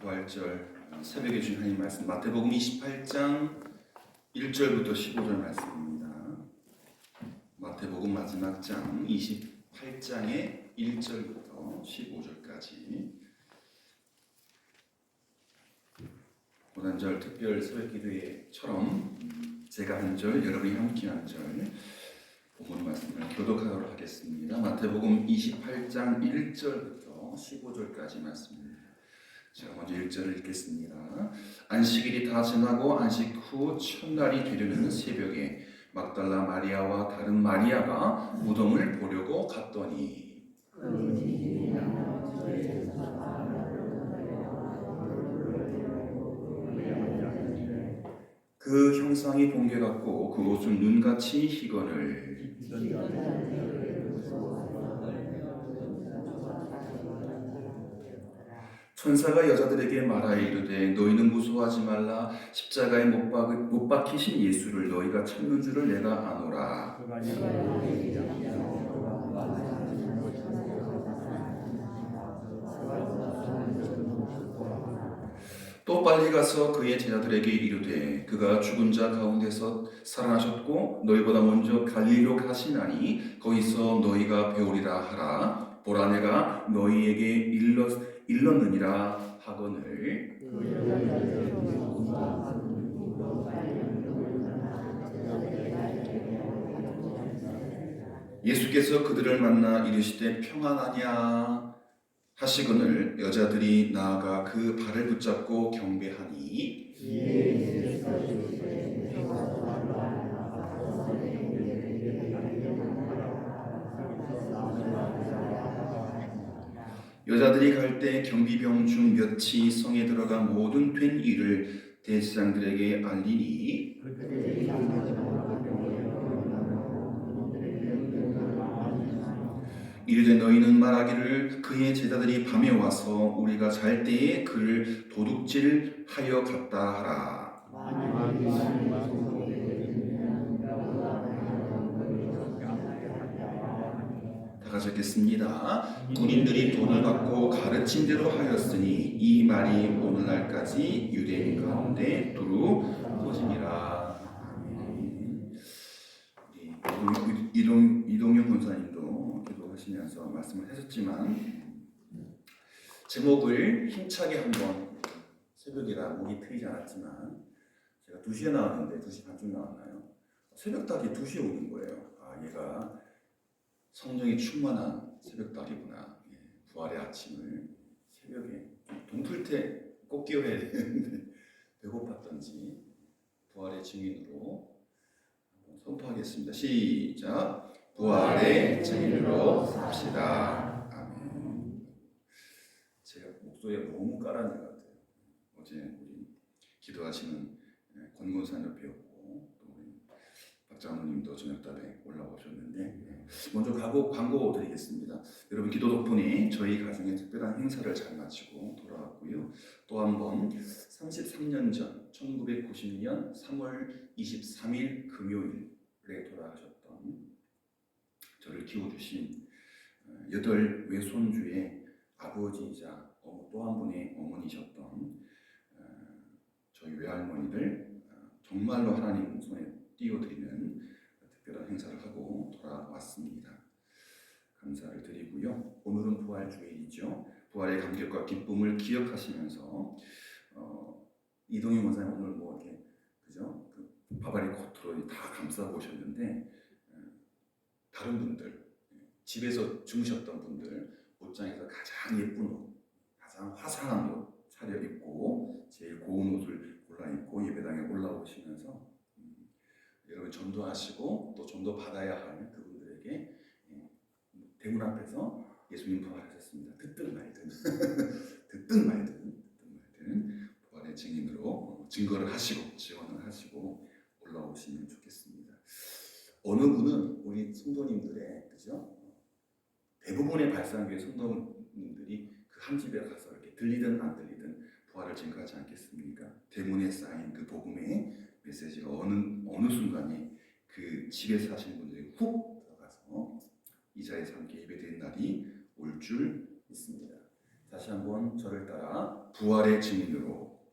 부활절 새벽에 주신 하나님 말씀 마태복음 28장 1절부터 15절 말씀입니다. 마태복음 마지막 장 28장의 1절부터 15절까지 고난절 특별 새벽 기도회처럼 제가 한 절, 여러분이 함께 한 절 본문 말씀을 교독하도록 하겠습니다. 마태복음 28장 1절부터 15절까지 말씀입니다. 제가 먼저 1절을 읽겠습니다. 안식일이 다 지나고 안식 후 첫날이 되려는 새벽에 막달라 마리아와 다른 마리아가 무덤을 보려고 갔더니 그 형상이 번개 같고 그 옷은 눈같이 희거늘 천사가 여자들에게 말하여 이르되 너희는 무서워하지 말라. 십자가에 못 박히신 예수를 너희가 찾는 줄을 내가 아노라. 또 빨리 가서 그의 제자들에게 이르되 그가 죽은 자 가운데서 살아나셨고 너희보다 먼저 갈릴리로 가시나니 거기서 너희가 배우리라 하라. 보라 내가 너희에게 일렀느니라 하거늘. 예수께서 그들을 만나 이르시되 평안하냐 하시거늘 여자들이 나아가 그 발을 붙잡고 경배하니 여자들이 갈 때 경비병 중 몇이 성에 들어가 모든 된 일을 대제사장들에게 알리니 이르되 너희는 말하기를 그의 제자들이 밤에 와서 우리가 잘 때에 그를 도둑질하여 갔다 하라. 다 같이 읽겠습니다. 군인들이 돈을 받고 가르친 대로 하였으니 이 말이 오늘날까지 유대인 가운데 두루 퍼짐이라. 이동영 권사님도 기도하시면서 말씀을 하셨지만 제목을 힘차게 한번 새벽이라 목이 트이지 않았지만 제가 2시에 나왔는데 2시 반쯤 나왔나요? 새벽닭이 2시에 오는 거예요. 얘가 성령이 충만한 새벽닭이구나. 부활의 아침을 새벽에 동틀 때 꼭 끼워야 되는데 배고팠던지 부활의 증인으로 선포하겠습니다. 시작. 부활의 증인으로 삽시다. 아멘. 제가 목소리가 너무 깔아낸 것 같아요. 어제 우리 기도하시는 권권산 옆이었고 또 우리 박장로님도 저녁답에 올라오셨는데 먼저 광고 드리겠습니다. 여러분 기도 덕분에 저희 가정의 특별한 행사를 잘 마치고 돌아왔고요. 또 한 번 33년 전 1990년 3월 23일 금요일에 돌아가셨던 저를 키워주신 8 외손주의 아버지이자 또 한 분의 어머니셨던 저희 외할머니를 정말로 하나님 손에 띄워드리는 특별한 행사를 하고 돌아왔습니다. 감사를 드리고요. 오늘은 부활주일이죠. 부활의 감격과 기쁨을 기억하시면서 이동희 원사님 오늘 이렇게 그죠? 그 바바리 코트로 다 감싸고 오셨는데 다른 분들 집에서 주무셨던 분들 옷장에서 가장 예쁜 옷, 가장 화사한 옷 차려입고 제일 고운 옷을 골라 입고 예배당에 올라오시면서 여러분 전도하시고 또 전도 받아야 할 그분들에게 대문 앞에서 예수님 부활하셨습니다. 듣든 말든 듣든 말든 부활의 증인으로 증거를 하시고 지원을 하시고 올라오시면 좋겠습니다. 어느 분은 우리 성도님들의 그죠? 대부분의 발상교회 성도님들이 그 한 집에 가서 이렇게 들리든 안 들리든 부활을 증거하지 않겠습니까? 대문에 쌓인 그 복음의 메시지가 어느 순간에 그 집에 사시는 분들이 훅 들어가서 이 자리에서 함께 예배드린 날이 올 줄 믿습니다. 다시 한번 저를 따라 부활의 증인으로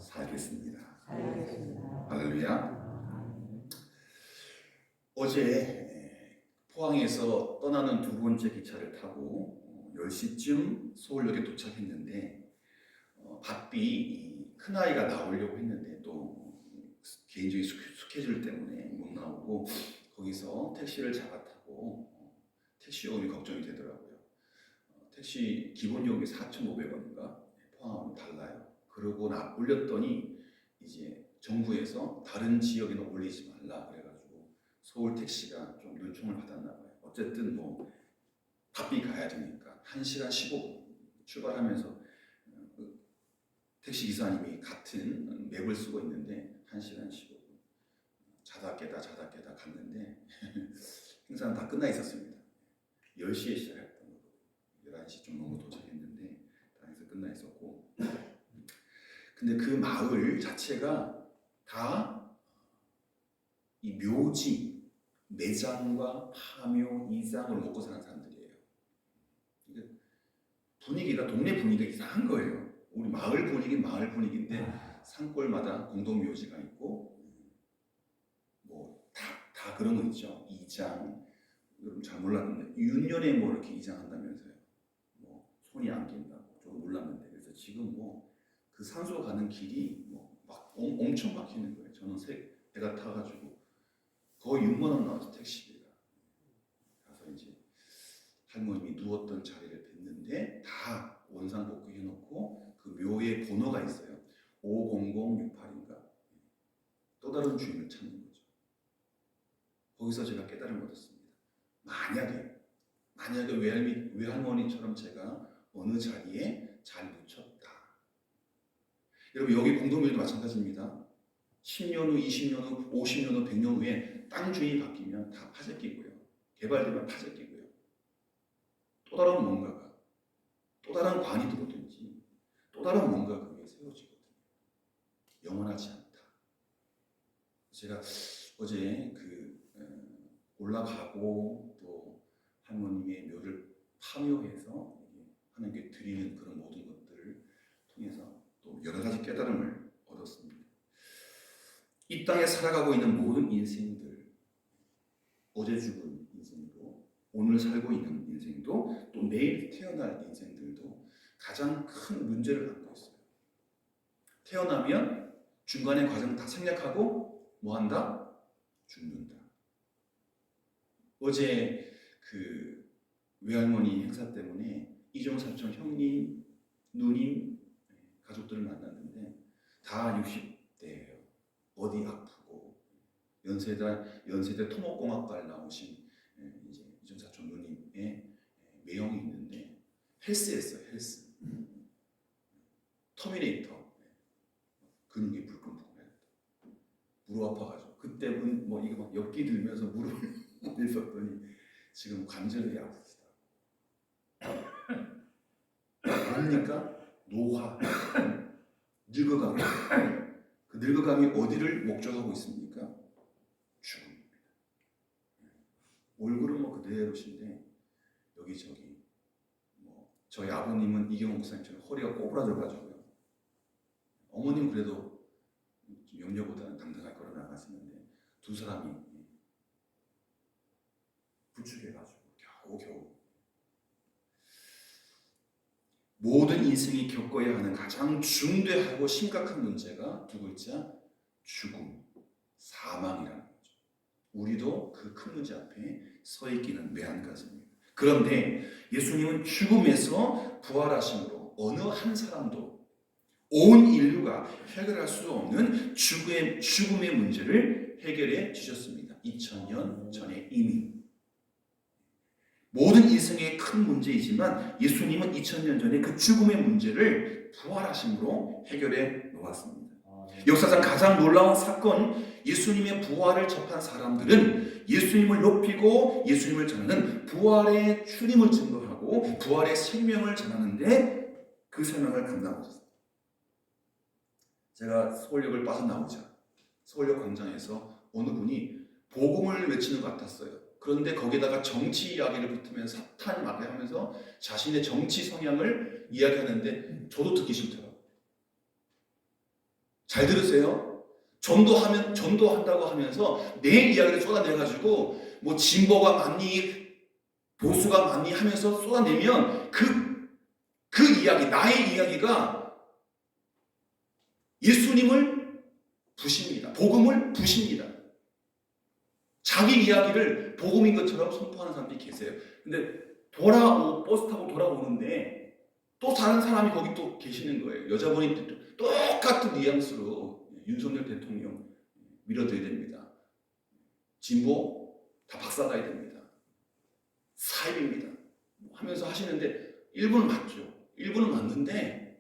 살겠습니다. 할렐루야. 어제 포항에서 떠나는 두 번째 기차를 타고 10시쯤 서울역에 도착했는데 바삐 큰아이가 나오려고 했는데 또 개인적인 스케줄 때문에 못 나오고 거기서 택시를 잡아 타고 택시 요금이 걱정이 되더라고요. 택시 기본 요금이 4,500원인가 포항하고는 달라요. 그러고 올렸더니 이제 정부에서 다른 지역에는 올리지 말라 그래가지고 서울 택시가 좀 눈총을 받았나 봐요. 어쨌든 뭐 바삐 가야 되니까 1시간 15분 출발하면서 택시 기사님이 같은 맵을 쓰고 있는데 1시간 15분 자다 깨다 갔는데 행사는 다 끝나 있었습니다. 10시에 시작했던 거고 11시 좀 넘어 도착했는데 다 해서 끝나 있었고, 근데 그 마을 자체가 다 이 묘지, 매장과 파묘, 이상으로 먹고 사는 사람들이에요. 분위기가 동네 분위기가 이상한 거예요. 우리 마을 분위기인데 산골마다 공동 묘지가 있고 뭐 다 그런 거 있죠. 이장, 여러분 잘 몰랐는데 윤년에 뭐 이렇게 이장한다면서요. 뭐 손이 안 낀다고 저도 몰랐는데, 그래서 지금 뭐 그 산소 가는 길이 뭐 막 엄청 막히는 거예요. 저는 배가 타가지고 거의 6만 원 나와서 택시비가. 가서 이제 할머님이 누웠던 자리를 뵀는데 다 원상복구 해놓고 그 묘의 번호가 있어요. 50068인가. 또 다른 주인을 찾는 거죠. 거기서 제가 깨달음을 얻었습니다. 만약에 외할머니처럼 제가 어느 자리에 잘 묻혔다. 여러분 여기 공동묘지도 마찬가지입니다. 10년 후, 20년 후, 50년 후, 100년 후에 땅 주인이 바뀌면 다 파재 끼고요. 개발되면 파재 끼고요. 또 다른 뭔가가, 또 다른 관이 들어오든지 또 다른 뭔가가 그 위에 세워지거든요. 영원하지 않다. 제가 어제 올라가고 또 할머님의 묘를 파묘해서 하나님께 드리는 그런 모든 것들을 통해서 또 여러 가지 깨달음을 얻었습니다. 이 땅에 살아가고 있는 모든 인생들, 어제 죽은 인생도, 오늘 살고 있는 인생도, 또 내일 태어날 인생들도 가장 큰 문제를 안고 있어요. 태어나면 중간의 과정 다 생략하고 뭐 한다? 죽는다. 어제 그 외할머니 행사 때문에 이종 사촌 형님, 누님 가족들을 만났는데 다 60대예요. 어디 아프고 연세대 토목공학과를 나오신 이제 이종 사촌 누님의 매형이 있는데 헬스했어요. 헬스. 터미네이터. 근육이 불끈불끈했다. 무릎 아파가지고 그때 뭐 이거 막 엽기 들면서 무릎을 있었더니 지금 관절이 아프시다. 뭡니까? 노화, 늙어감. 그 늙어감이 어디를 목적하고 있습니까? 죽음입니다. 얼굴은 뭐 그대로신데 여기저기 뭐 저희 아버님은 이경옥 목사님처럼 허리가 꼬부라져가지고요. 어머님 그래도 염려보다는 당당하게 걸어 나가시는데 두 사람이 부축해가지고 겨우 모든 인생이 겪어야 하는 가장 중대하고 심각한 문제가 두 글자 죽음, 사망이라는 거죠. 우리도 그 큰 문제 앞에 서 있기는 매한가지입니다. 그런데 예수님은 죽음에서 부활하심으로 어느 한 사람도 온 인류가 해결할 수 없는 죽음의 문제를 해결해 주셨습니다. 2000년 전에 이미. 모든 인생의 큰 문제이지만 예수님은 2000년 전에 그 죽음의 문제를 부활하심으로 해결해 놓았습니다. 역사상 가장 놀라운 사건, 예수님의 부활을 접한 사람들은 예수님을 높이고 예수님을 전하는 부활의 주님을 증거하고 부활의 생명을 전하는데 그 사명을 감당하셨습니다. 제가 서울역을 빠져나오자 서울역 광장에서 어느 분이 복음을 외치는 것 같았어요. 그런데 거기다가 정치 이야기를 붙으면서 사탄 막 하면서 자신의 정치 성향을 이야기하는데 저도 듣기 싫더라고요. 잘 들으세요. 전도한다고 하면서 내 이야기를 쏟아내가지고 뭐 진보가 맞니 보수가 맞니 하면서 쏟아내면 그 이야기, 나의 이야기가 예수님을 부십니다. 복음을 부십니다. 자기 이야기를 복음인 것처럼 선포하는 사람들이 계세요. 근데 버스 타고 돌아오는데 또 다른 사람이 거기 또 계시는 거예요. 여자분이 똑같은 뉘앙스로 윤석열 대통령 밀어줘야 됩니다. 진보 다 박살나야 됩니다. 사입입니다. 하면서 하시는데 일부는 맞죠. 일부는 맞는데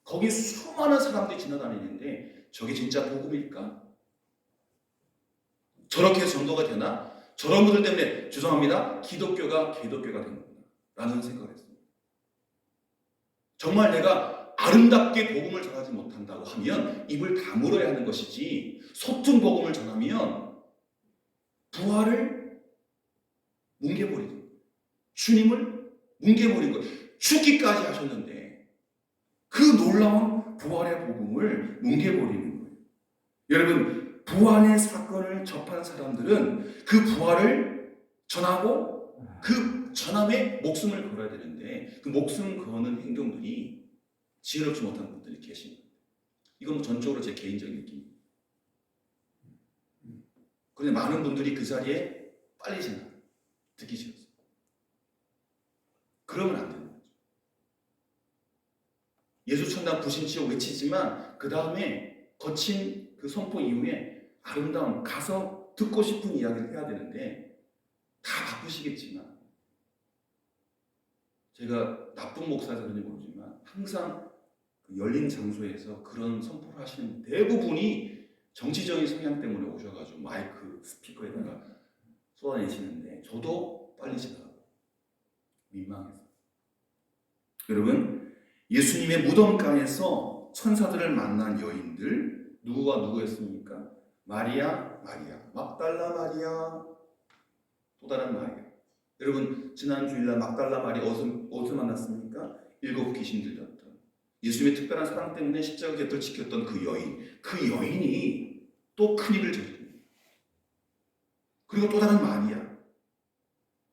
거기 수많은 사람들이 지나다니는데 저게 진짜 복음일까? 저렇게 해서 전도가 되나? 저런 분들 때문에 죄송합니다. 기독교가 개독교가 되는구나 라는 생각을 했습니다. 정말 내가 아름답게 복음을 전하지 못한다고 하면 입을 다물어야 하는 것이지 소퉁 복음을 전하면 부활을 뭉개버리죠. 주님을 뭉개버린 거예요. 죽기까지 하셨는데 그 놀라운 부활의 복음을 뭉개버리는 거예요. 여러분, 부활의 사건을 접한 사람들은 그 부활을 전하고 그 전함에 목숨을 걸어야 되는데 그 목숨 거는 행동들이 지혜롭지 못한 분들이 계십니다. 이건 전적으로 제 개인적인 느낌입니다. 그런데 많은 분들이 그 자리에 빨리 지나 듣기 싫었어요. 그러면 안 되는 거죠. 예수 천당 부심치고 외치지만 그 다음에 거친 그 선포 이후에 아름다운 가서 듣고 싶은 이야기를 해야 되는데 다 바쁘시겠지만 제가 나쁜 목사라서 그런지 모르지만 항상 그 열린 장소에서 그런 선포를 하시는 대부분이 정치적인 성향 때문에 오셔가지고 마이크 스피커에다가 쏟아내시는데 저도 빨리 지나가고 민망해서. 여러분, 예수님의 무덤가에서 천사들을 만난 여인들 누구와 누구였습니까? 마리아, 막달라 마리아, 또 다른 마리아. 여러분, 지난 주일날 막달라 마리아 어디서 만났습니까? 7 귀신 들렸던 예수님의 특별한 사랑 때문에 십자가 곁을 지켰던 그 여인이 또 큰일을 저지릅니다. 그리고 또 다른 마리아,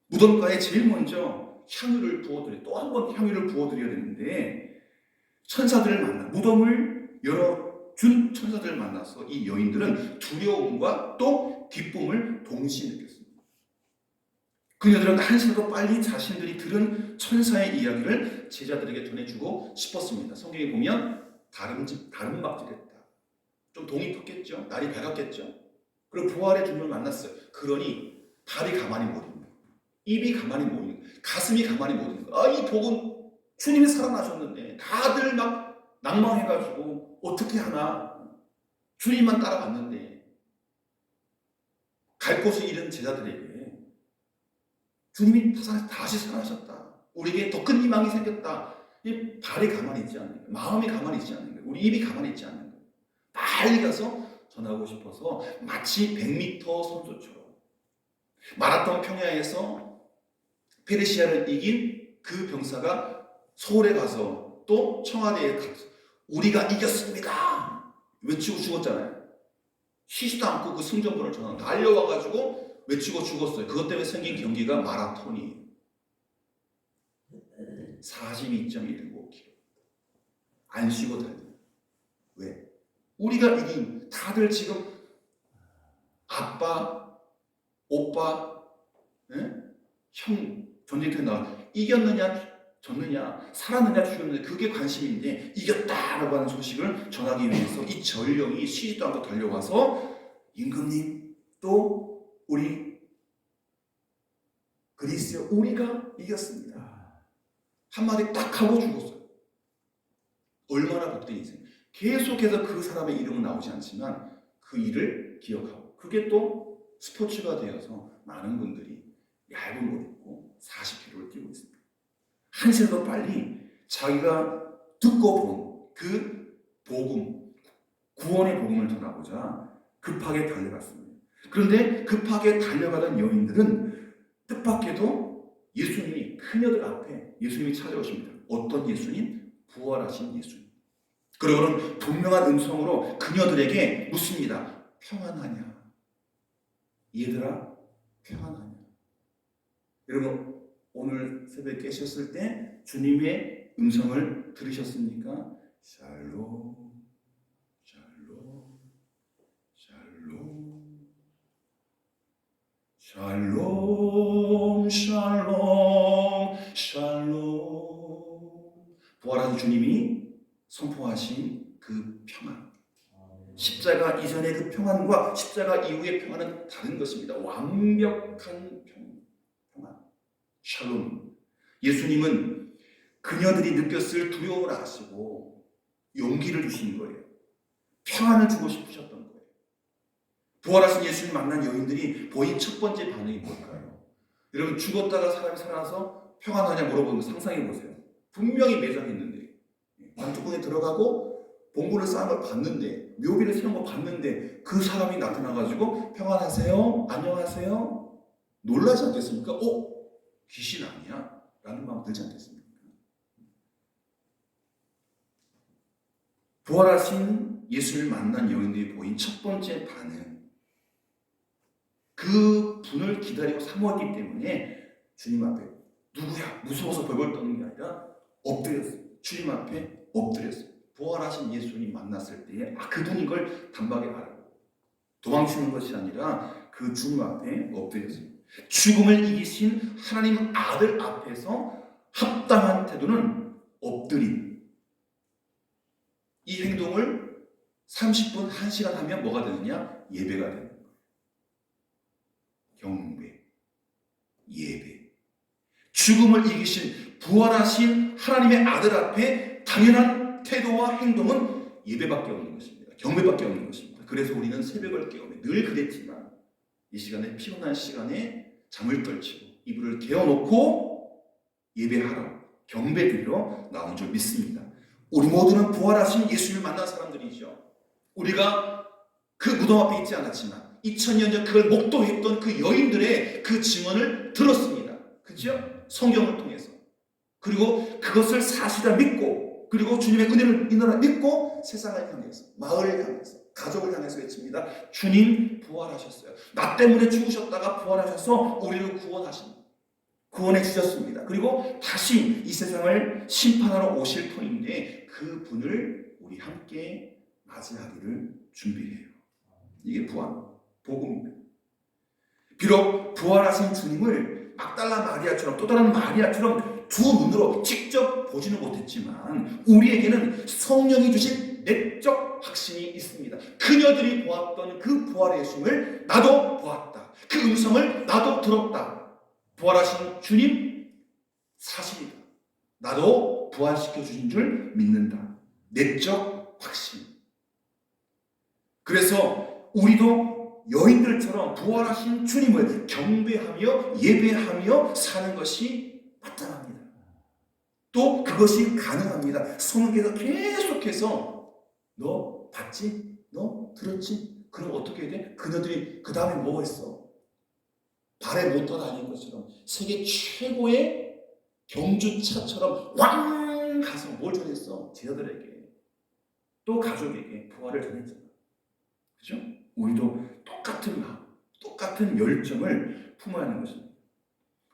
무덤가에 제일 먼저 향유를 부어드려 또 한 번 향유를 부어드려야 되는데 천사들을 만나 무덤을 열어준 천사들을 만나서 이 여인들은 두려움과 또 기쁨을 동시에 느꼈습니다. 그녀들은 한시라도 빨리 자신들이 들은 천사의 이야기를 제자들에게 전해주고 싶었습니다. 성경에 보면 다름박질했다. 좀 동이 텄겠죠. 날이 밝았겠죠. 그리고 부활의 주님을 만났어요. 그러니 발이 가만히 못 있는 거예요. 입이 가만히 못 있는 거예요. 가슴이 가만히 못 있는 거예요. 이 복음 주님이 살아나셨는데 다들 막 낭망해가지고 어떻게 하나 주님만 따라갔는데 갈 곳을 잃은 제자들에게 주님이 다시 살아나셨다. 우리에게 더 큰 희망이 생겼다. 이 발이 가만히 있지 않는 거예요. 마음이 가만히 있지 않는 거예요. 우리 입이 가만히 있지 않는 거예요. 빨리 가서 전하고 싶어서 마치 100m 선수처럼 마라톤 평야에서 페르시아를 이긴 그 병사가 서울에 가서 또 청와대에 가서 우리가 이겼습니다 외치고 죽었잖아요. 쉬지도 않고 그 승전보를 전하고 달려와가지고 외치고 죽었어요. 그것 때문에 생긴 경기가 마라톤이에요. 42.195km 안 쉬고 달려요. 왜? 우리가 이긴 다들 지금 아빠, 오빠, 형 전쟁터에 나와 이겼느냐 졌느냐 살았느냐 죽였느냐 그게 관심인데 이겼다라고 하는 소식을 전하기 위해서 이 전령이 쉬지도 않고 달려와서 임금님 또 우리 그리스요 우리가 이겼습니다. 한마디 딱 하고 죽었어요. 얼마나 복된 인생. 계속해서 그 사람의 이름은 나오지 않지만 그 일을 기억하고 그게 또 스포츠가 되어서 많은 분들이 얇은 옷 입고 40km를 뛰고 있습니다. 한시라도 빨리 자기가 듣고 본 그 복음, 구원의 복음을 전하고자 급하게 달려갔습니다. 그런데 급하게 달려가던 여인들은 뜻밖에도 예수님이 그녀들 앞에 예수님이 찾아오십니다. 어떤 예수님? 부활하신 예수님. 그리고는 분명한 음성으로 그녀들에게 묻습니다. 평안하냐? 얘들아, 평안하냐? 여러분, 오늘 새벽에 깨셨을 때 주님의 음성을 들으셨습니까? 샬롬, 샬롬, 샬롬, 샬롬, 샬롬, 샬롬. 부활한 주님이 선포하신 그 평안, 십자가 이전의 그 평안과 십자가 이후의 평안은 다른 것입니다. 완벽한 평안, 샬롬. 예수님은 그녀들이 느꼈을 두려움을 아시고 용기를 주신 거예요. 평안을 주고 싶으셨던 거예요. 부활하신 예수님 만난 여인들이 보인 첫 번째 반응이 뭘까요? 여러분, 죽었다가 사람이 살아나서 평안하냐 물어보는 거 상상해 보세요. 분명히 매장했는데 관뚜껑에 들어가고 봉구를 쌓은 걸 봤는데, 묘비를 세운 거 봤는데 그 사람이 나타나가지고 평안하세요? 안녕하세요? 놀라지 않겠습니까? 귀신 아니야? 라는 마음 들지 않겠습니까? 부활하신 예수를 만난 여인들이 보인 첫 번째 반응, 그 분을 기다리고 사모했기 때문에 주님 앞에 누구야? 무서워서 벌벌 떠는 게 아니라 엎드렸어요. 주님 앞에 엎드렸어요. 부활하신 예수님 만났을 때에 그분인 걸 단박에 알고 도망치는 것이 아니라 그 주님 앞에 엎드렸어요. 죽음을 이기신 하나님 아들 앞에서 합당한 태도는 엎드림. 이 행동을 30분, 1시간 하면 뭐가 되느냐? 예배가 되는 거예요. 경배, 예배. 죽음을 이기신 부활하신 하나님의 아들 앞에 당연한 태도와 행동은 예배밖에 없는 것입니다. 경배밖에 없는 것입니다. 그래서 우리는 새벽을 깨우며 늘 그랬지만 이 시간에, 피곤한 시간에 잠을 떨치고 이불을 개어놓고 예배하러, 경배드리러 나온 줄 믿습니다. 우리 모두는 부활하신 예수님을 만난 사람들이죠. 우리가 그 무덤 앞에 있지 않았지만 2000년 전 그걸 목도했던 그 여인들의 그 증언을 들었습니다. 그렇죠? 성경을 통해서. 그리고 그것을 사실이라 믿고, 그리고 주님의 은혜를 믿고 세상을 향해서, 마을을 향해서, 가족을 향해서 외칩니다. 주님 부활하셨어요. 나 때문에 죽으셨다가 부활하셔서 우리를 구원해 주셨습니다. 그리고 다시 이 세상을 심판하러 오실 터인데 그 분을 우리 함께 맞이하기를 준비해요. 이게 복음입니다. 비록 부활하신 주님을 막달라 마리아처럼, 또 다른 마리아처럼 두 눈으로 직접 보지는 못했지만 우리에게는 성령이 주신 내적 확신이 있습니다. 그녀들이 보았던 그 부활의 예수님을 나도 보았다. 그 음성을 나도 들었다. 부활하신 주님 사실이다. 나도 부활시켜 주신 줄 믿는다. 내적 확신. 그래서 우리도 여인들처럼 부활하신 주님을 경배하며 예배하며 사는 것이 마땅합니다. 또 그것이 가능합니다. 성경에서 계속해서 너 봤지? 너 들었지? 그럼 어떻게 해야 돼? 그녀들이 그 다음에 뭐 했어? 발에 못 떠다니는 것처럼 세계 최고의 경주차처럼 왕 가서 뭘 전했어? 제자들에게, 또 가족에게 부활을 전했잖아. 그죠? 우리도 똑같은 마음, 똑같은 열정을 품어야 하는 것입니다.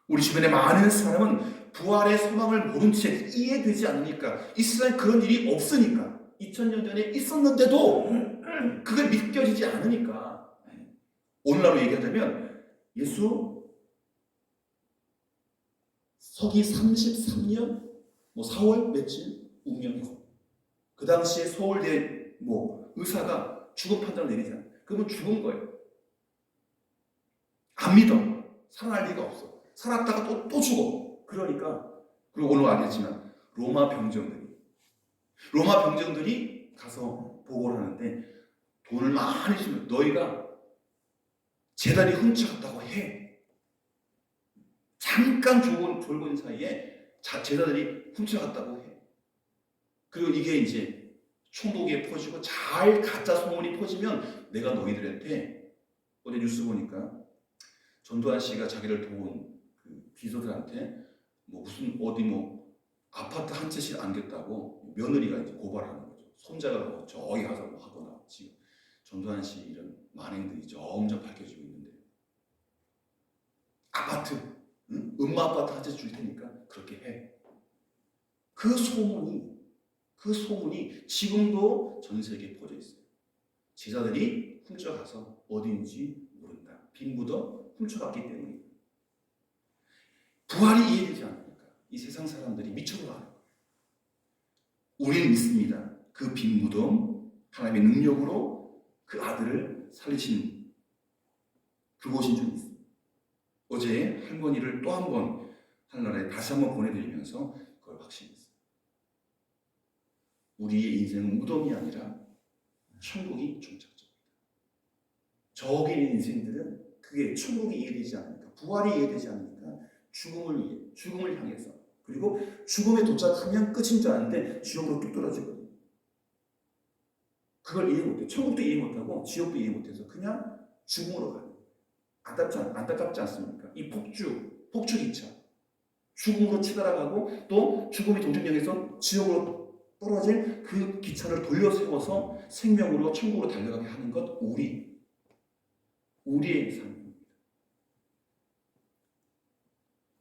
우리 주변에 많은 사람은 부활의 소망을 모른 채 이해되지 않으니까, 이 세상에 그런 일이 없으니까, 2000년 전에 있었는데도 그게 믿겨지지 않으니까, 오늘날로 얘기하자면 예수 서기 33년 4월 며칠 운명했어. 그 당시에 서울대 의사가 죽음 판단을 내리잖아. 그러면 죽은 거예요. 안 믿어. 살아날 리가 없어. 살았다가 또 죽어. 그러니까, 그리고 오늘 알겠지만 로마 병정들이 가서 보고를 하는데, 돈을 많이 주면 너희가 제자리 훔쳐갔다고 해. 잠깐 졸곤 사이에 제자들이 훔쳐갔다고 해. 그리고 이게 이제 총독에 퍼지고 잘 가짜 소문이 퍼지면 내가 너희들한테, 어제 뉴스 보니까 전두환 씨가 자기를 도운 비서들한테 뭐 무슨 어디 뭐 아파트 한 채씩 안겼다고 며느리가 이제 고발하는 거죠. 손자가 저기 가서 뭐 하거나. 지금 전두환 씨 이런 만행들이 점점 밝혀지고 있는데, 아파트, 응? 음마 아파트 한 채 줄 테니까 그렇게 해. 그 소문이 지금도 전 세계에 퍼져 있어요. 제자들이 훔쳐가서 어딘지 모른다. 빈 무덤 훔쳐갔기 때문에. 부활이 이해되지 않으니까 이 세상 사람들이 미쳐버려요. 우리는 믿습니다. 그 빈 무덤, 하나님의 능력으로 그 아들을 살리신 그곳인 줄 믿습니다. 어제 할머니를 또 한 번 하늘나라에 다시 한번 보내드리면서 그걸 확신했어요. 우리의 인생은 무덤이 아니라 천국이 종착점입니다. 저기 있는 인생들은 그게 천국이 이해되지 않으니까, 부활이 이해되지 않으니까 죽음을 향해서, 그리고 죽음에 도착하면 끝인 줄 아는데 지옥으로 뚝 떨어지거든요. 그걸 이해 못해요. 천국도 이해 못하고 지옥도 이해 못해서 그냥 죽음으로 가요. 안타깝지 않습니까? 이 폭죽 2차 죽음으로 치달아가고 또 죽음이 도중령에서 지옥으로 떨어질 그 기차를 돌려 세워서 생명으로 천국으로 달려가게 하는 것, 우리의 삶입니다.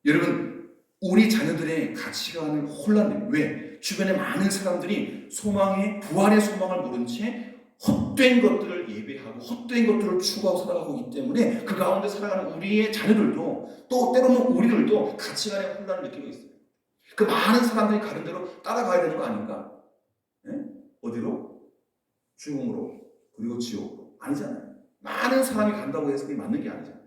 여러분, 우리 자녀들의 가치관을 혼란해요. 왜? 주변에 많은 사람들이 부활의 소망을 모른 채 헛된 것들을 예배하고 헛된 것들을 추구하고 살아가고 있기 때문에 그 가운데 살아가는 우리의 자녀들도, 또 때로는 우리들도 가치관의 혼란을 느끼고 있어요. 그 많은 사람들이 가는 대로 따라가야 되는 거 아닌가? 네? 어디로? 죽음으로, 그리고 지옥으로. 아니잖아요. 많은 사람이 간다고 해서 그게 맞는 게 아니잖아요.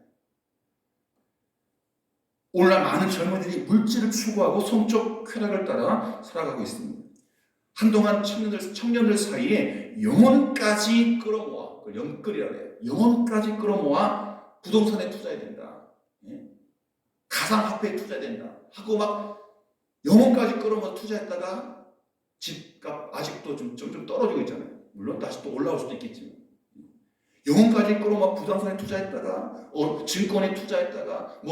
오늘날 많은 젊은이들이 물질을 추구하고 성적 쾌락을 따라 살아가고 있습니다. 한동안 청년들 사이에 영혼까지 끌어모아, 그걸 영끌이라고 해요. 영혼까지 끌어모아 부동산에 투자해야 된다. 가상화폐에 투자해야 된다. 하고 막 영혼까지 끌어모아 투자했다가 집값 아직도 좀 떨어지고 있잖아요. 물론 다시 또 올라올 수도 있겠지만. 영혼까지 끌어모아 부동산에 투자했다가, 증권에 투자했다가,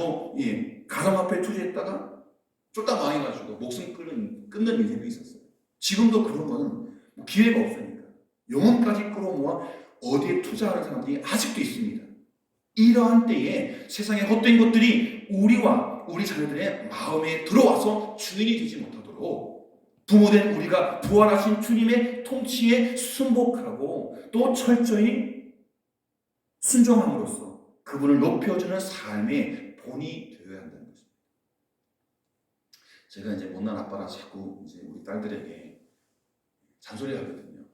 가상화폐에 투자했다가 쫄딱 망해가지고 목숨 끊는 인생도 있었어요. 지금도 그런 거는 기회가 없으니까 영혼까지 끌어모아 어디에 투자하는 사람들이 아직도 있습니다. 이러한 때에 세상의 헛된 것들이 우리와 우리 자녀들의 마음에 들어와서 주인이 되지 못하도록 부모된 우리가 부활하신 주님의 통치에 순복하고 또 철저히 순종함으로써 그분을 높여주는 삶의 본이 되어야 한다는 것입니다. 제가 이제 못난 아빠라 자꾸 이제 우리 딸들에게 잔소리 하거든요.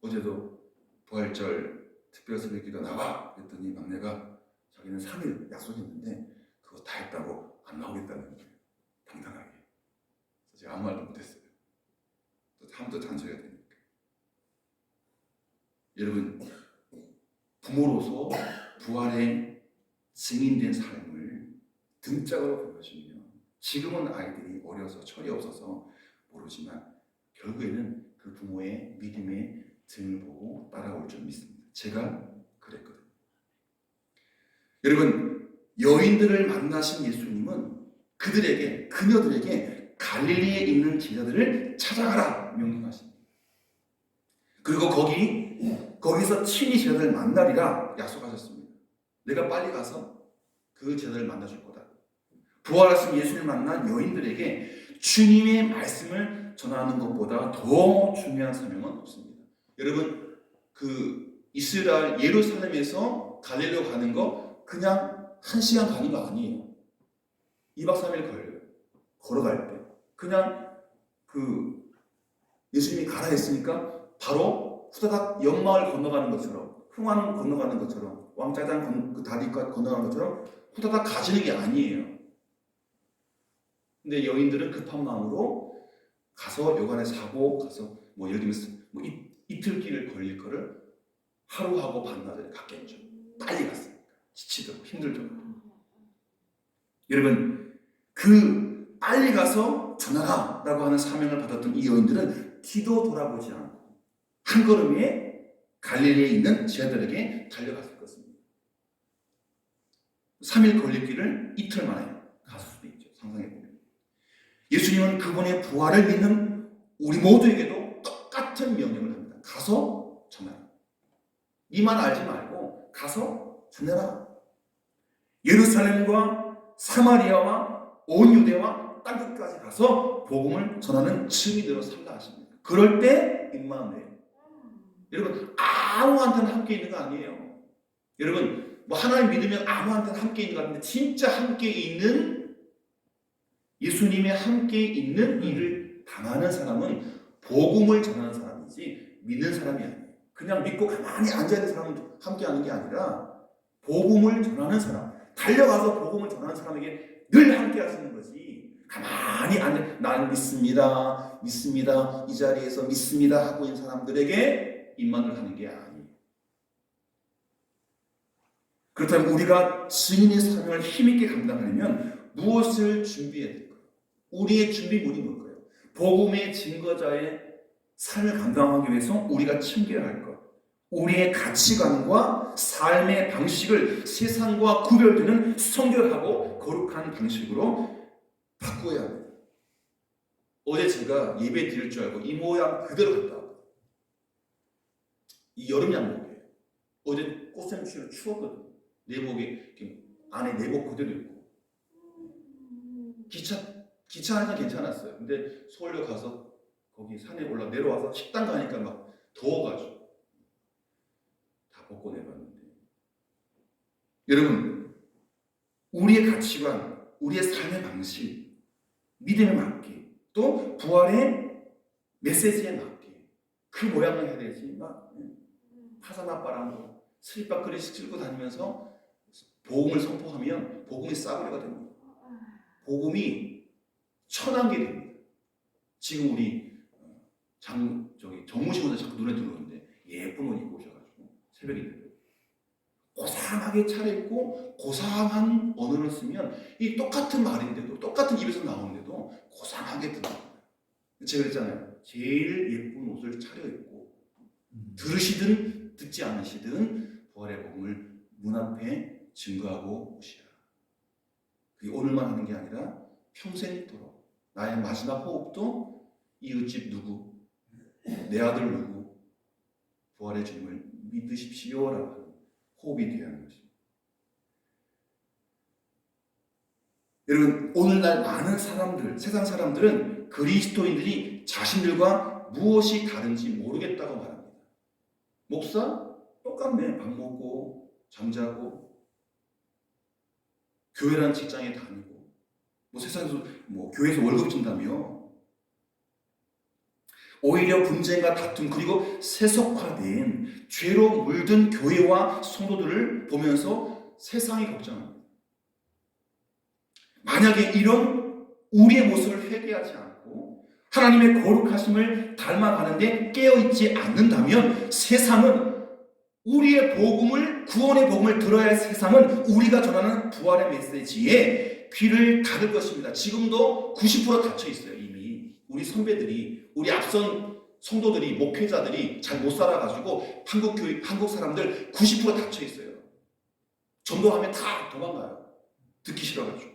어제도 부활절 특별새벽기도 나와 그랬더니 막내가 자기는 3일 약속했는데 그거 다 했다고 안 나오겠다는 거예요. 당당하게. 그래서 제가 아무 말도 못했어요. 또 다음부터 잔소리가 되니까. 여러분, 부모로서 부활의 증인된 삶을 등짝으로 보여주면, 지금은 아이들이 어려서 철이 없어서 모르지만 결국에는 그 부모의 믿음의 등을 보고 따라올 줄 믿습니다. 제가 그랬거든요. 여러분, 여인들을 만나신 예수님은 그녀들에게 갈릴리에 있는 제자들을 찾아가라 명령하십니다. 그리고 거기서 친히 제자들을 만나리라 약속하셨습니다. 내가 빨리 가서 그 제자들을 만나줄 거다. 부활하신 예수님을 만난 여인들에게 주님의 말씀을 전하는 것보다 더 중요한 사명은 없습니다. 여러분, 그 이스라엘 예루살렘에서 갈릴리로 가는 거 그냥 1시간 가는 거 아니에요. 2박 3일 걸려요. 걸어갈 때. 그냥 그 예수님이 가라 했으니까 바로 후다닥 연마을 건너가는 것처럼, 흥왕 건너가는 것처럼, 왕짜장 그 다리 건너가는 것처럼 후다닥 가지는 게 아니에요. 근데 여인들은 급한 마음으로 가서 여관에 사고 가서 예를 들면 이틀 길을 걸릴 거를 하루하고 반나절에 갔겠죠. 빨리 갔으니까. 지치도록 힘들도록. 여러분, 그 빨리 가서 전하라라고 하는 사명을 받았던 이 여인들은 뒤도 돌아보지 않고 한 걸음에 갈릴리에 있는 제자들에게 달려갔을 것입니다. 3일 걸릴 길을 이틀 만에 상상해 보면 예수님은 그분의 부활을 믿는 우리 모두에게도 똑같은 명령을 합니다. 가서 전하라. 니만 알지 말고 가서 전해라. 예루살렘과 사마리아와 온 유대와 땅끝까지 가서 복음을 전하는 증인으로 살라 하십니다. 그럴 때 임마누엘. 여러분 아무한테나 함께 있는 거 아니에요. 여러분 뭐 하나님 믿으면 아무한테나 함께 있는 것 같은데 진짜 함께 있는 예수님의 함께 있는 일을 당하는 사람은 복음을 전하는 사람이지 믿는 사람이 아니에요. 그냥 믿고 가만히 앉아있는 사람은 함께 하는 게 아니라 복음을 전하는 사람, 달려가서 복음을 전하는 사람에게 늘 함께 하시는 거지. 가만히 앉아 나는 믿습니다, 믿습니다, 이 자리에서 믿습니다 하고 있는 사람들에게 입만을 하는 게 아니에요. 그렇다면 우리가 증인의 사명을 힘있게 감당하려면 무엇을 준비해야 될까요? 우리의 준비물이 뭘까요? 복음의 증거자의 삶을 감당하기 위해서 우리가 챙겨야 할 것, 우리의 가치관과 삶의 방식을 세상과 구별되는 성결하고 거룩한 방식으로 바꿔야 합니다. 어제 제가 예배 드릴 줄 알고 이 모양 그대로 갔다 왔거든요. 이 여름 양복이에요. 어제 꽃샘추위로 추웠거든요. 내복에 안에 내복 그대로 입고 기차 안에는 괜찮았어요. 근데 서울역 가서 거기 산에 내려와서 식당 가니까 막 더워가지고 다 벗고 내봤는데, 여러분 우리의 가치관, 우리의 삶의 방식, 믿음에 맞게 또 부활의 메시지에 맞게 그 모양을 해야 되지. 막 파사나바람 스리바크를 싣고 다니면서 복음을 선포하면 복음이 싸구려가 됩니다. 복음이 천한 게 됩니다. 지금 우리 정무시원에 자꾸 눈에 들어오는데 예쁜 옷 입고 오셔가지고 새벽에 고상하게 차려입고 고상한 언어를 쓰면 이 똑같은 말인데도 똑같은 입에서 나오는데도 고상하게 들립니다. 제가 그랬잖아요. 제일 예쁜 옷을 차려입고 들으시든 듣지 않으시든 부활의 복음을 문 앞에 증거하고 오시라. 그게 오늘만 하는 게 아니라 평생토록 나의 마지막 호흡도 이웃집 누구, 내 아들 누구 부활의 주님을 믿으십시오라고 하는 호흡이 되어야 하는 것입니다. 여러분 오늘날 많은 사람들, 세상 사람들은 그리스도인들이 자신들과 무엇이 다른지 모르겠다고 말합니다. 목사? 똑같네. 밥 먹고 잠자고 교회라는 직장에 다니고 세상에서 교회에서 월급 준다며. 오히려 분쟁과 다툼 그리고 세속화된 죄로 물든 교회와 성도들을 보면서 세상이 걱정합니다. 만약에 이런 우리의 모습을 회개하지 않고 하나님의 거룩하심을 닮아가는데 깨어있지 않는다면 세상은 우리의 복음을, 구원의 복음을 들어야 할 세상은 우리가 전하는 부활의 메시지에 귀를 닫을 것입니다. 지금도 90% 닫혀 있어요. 이미 우리 선배들이, 우리 앞선 성도들이, 목회자들이 잘 못 살아가지고 한국 사람들 90% 닫혀 있어요. 전도하면 다 도망가요. 듣기 싫어가지고.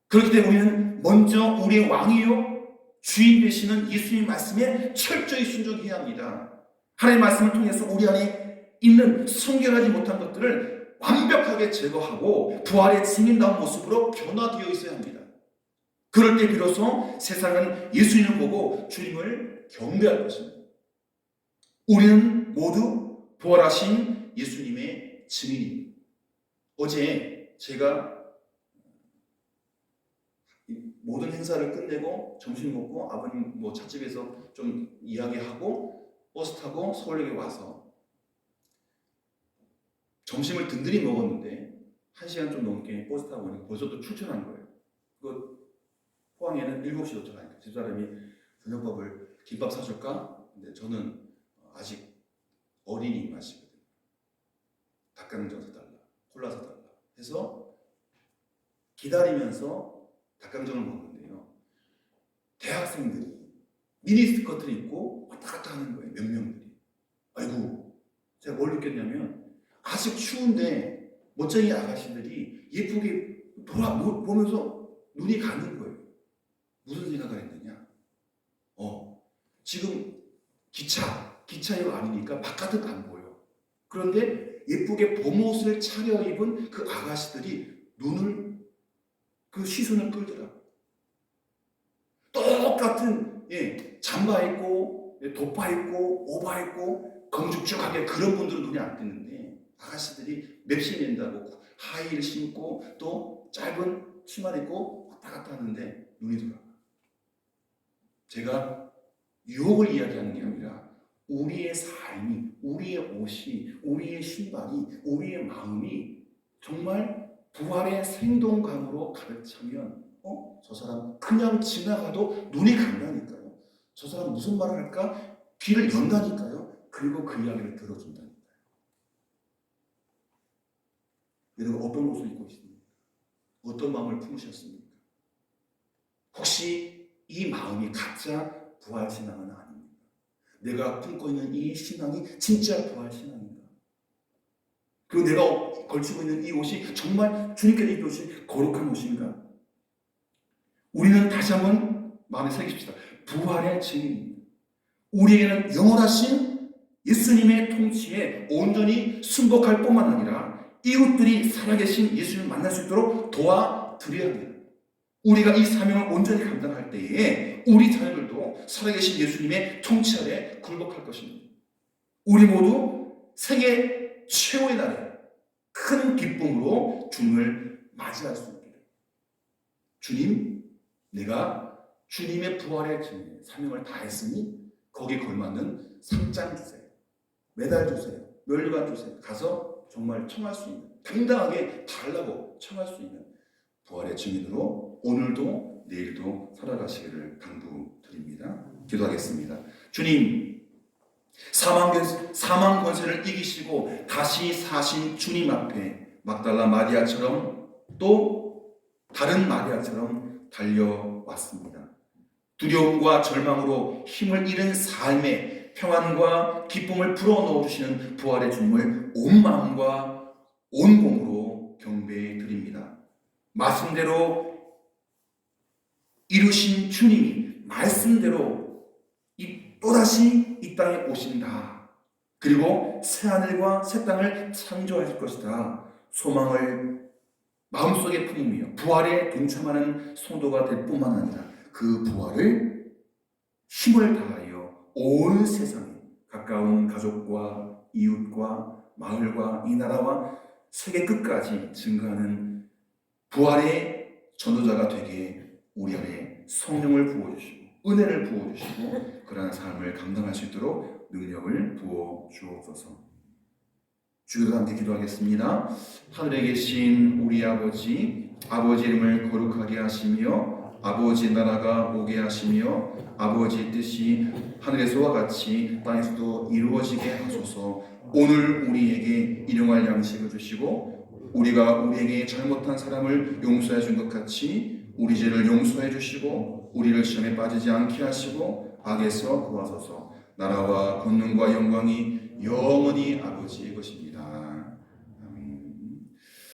그렇기 때문에 우리는 먼저 우리의 왕이요 주인 되시는 예수님 말씀에 철저히 순종해야 합니다. 하나님의 말씀을 통해서 우리 안에 있는 성결하지 못한 것들을 완벽하게 제거하고 부활의 증인다운 모습으로 변화되어 있어야 합니다. 그럴 때 비로소 세상은 예수님을 보고 주님을 경배할 것입니다. 우리는 모두 부활하신 예수님의 증인입니다. 어제 제가 모든 행사를 끝내고 점심 먹고 아버님 찻집에서 좀 이야기하고 버스 타고 서울역에 와서 점심을 든든히 먹었는데 1시간 좀 넘게 버스 타고 오니까 벌써 또 출출한 거예요. 포항에는 7시 도착하니까 집사람이 저녁밥을 김밥 사줄까? 근데 저는 아직 어린이 맛이거든요. 닭강정 사달라, 콜라 사달라 해서 기다리면서 닭강정을 먹는데요. 대학생들이 미니스커트를 입고 왔다 갔다 하는 거예요. 몇 명들이. 아이고, 제가 뭘 느꼈냐면 아직 추운데 멋쟁이 아가씨들이 예쁘게 보면서 눈이 가는 거예요. 무슨 생각을 했느냐? 지금 기차역 아니니까 바깥은 안 보여. 그런데 예쁘게 봄옷을 차려입은 그 아가씨들이 그 시선을 끌더라. 똑같은 잠바 입고 도파 입고 오바 입고 검죽죽하게 그런 분들은 눈에 안 띄는데 아가씨들이 맵시 낸다고 하이힐 신고 또 짧은 치마 입고 왔다 갔다 하는데 눈이 돌아가. 제가 유혹을 이야기하는 게 아니라 우리의 삶이, 우리의 옷이, 우리의 신발이, 우리의 마음이 정말 부활의 생동감으로 가득 차면 저 사람 그냥 지나가도 눈이 간다니까요. 저 사람 무슨 말을 할까? 귀를 연다니까요. 그리고 그 이야기를 들어준다니까요. 여러분 어떤 옷을 입고 있습니까? 어떤 마음을 품으셨습니까? 혹시 이 마음이 가짜 부활 신앙은 아닙니까? 내가 품고 있는 이 신앙이 진짜 부활 신앙인가? 그리고 내가 걸치고 있는 이 옷이 정말 주님께서 입은 옷이 거룩한 옷인가? 우리는 다시 한번 마음에 새깁시다. 부활의 증인입니다. 우리에게는 영원하신 예수님의 통치에 온전히 순복할 뿐만 아니라 이웃들이 살아계신 예수님을 만날 수 있도록 도와드려야 합니다. 우리가 이 사명을 온전히 감당할 때에 우리 자녀들도 살아계신 예수님의 통치 아래 굴복할 것입니다. 우리 모두 생애 최후의 날에 큰 기쁨으로 주님을 맞이할 수 있기를. 주님, 내가 주님의 부활의 증인, 사명을 다했으니 거기에 걸맞는 상장 주세요. 메달 주세요. 면류관 주세요. 가서 정말 청할 수 있는, 당당하게 달라고 청할 수 있는 부활의 증인으로 오늘도 내일도 살아가시기를 당부드립니다. 기도하겠습니다. 주님, 사망 권세를 이기시고 다시 사신 주님 앞에 막달라 마리아처럼 또 다른 마리아처럼 달려왔습니다. 두려움과 절망으로 힘을 잃은 삶에 평안과 기쁨을 불어넣어 주시는 부활의 주님을 온 마음과 온 몸으로 경배해 드립니다. 말씀대로 이루신 주님이 말씀대로 또다시 이 땅에 오신다. 그리고 새하늘과 새 땅을 창조하실 것이다. 소망을 마음속에 품으며 부활에 동참하는 성도가 될 뿐만 아니라 그 부활을 힘을 다하여 온 세상에 가까운 가족과 이웃과 마을과 이 나라와 세계 끝까지 증거하는 부활의 전도자가 되게 우리 안에 성령을 부어주시고 은혜를 부어주시고 그러한 삶을 감당할 수 있도록 능력을 부어주옵소서. 주기도 함께 기도하겠습니다. 하늘에 계신 우리 아버지 이름을 거룩하게 하시며 아버지 나라가 오게 하시며 아버지 뜻이 하늘에서와 같이 땅에서도 이루어지게 하소서. 오늘 우리에게 일용할 양식을 주시고 우리가 우리에게 잘못한 사람을 용서해 준 것 같이 우리 죄를 용서해 주시고 우리를 시험에 빠지지 않게 하시고 악에서 구하소서. 나라와 권능과 영광이 영원히 아버지의 것입니다.